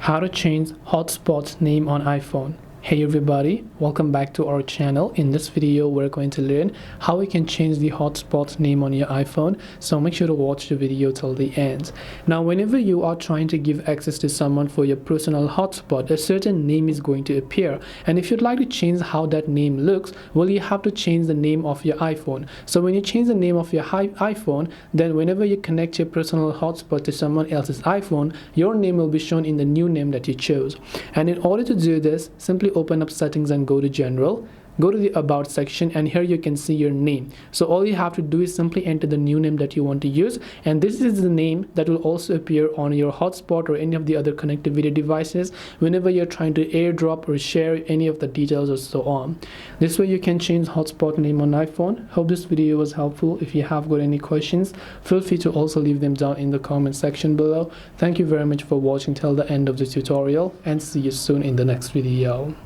How to change hotspot name on iPhone. Hey everybody, welcome back to our channel. In this video we're going to learn how we can change the hotspot name on your iPhone, so make sure to watch the video till the end. Now whenever you are trying to give access to someone for your personal hotspot, a certain name is going to appear, and if you'd like to change how that name looks, well, you have to change the name of your iPhone. So when you change the name of your iPhone, then whenever you connect your personal hotspot to someone else's iPhone, your name will be shown in the new name that you chose. And in order to do this, simply open up settings and go to general, go to the about section, and here you can see your name. So all you have to do is simply enter the new name that you want to use, and this is the name that will also appear on your hotspot or any of the other connected video devices whenever you're trying to airdrop or share any of the details or so on. This way you can change hotspot name on iPhone. Hope this video was helpful. If you have got any questions, feel free to also leave them down in the comment section below. Thank you very much for watching till the end of the tutorial, and see you soon in the next video.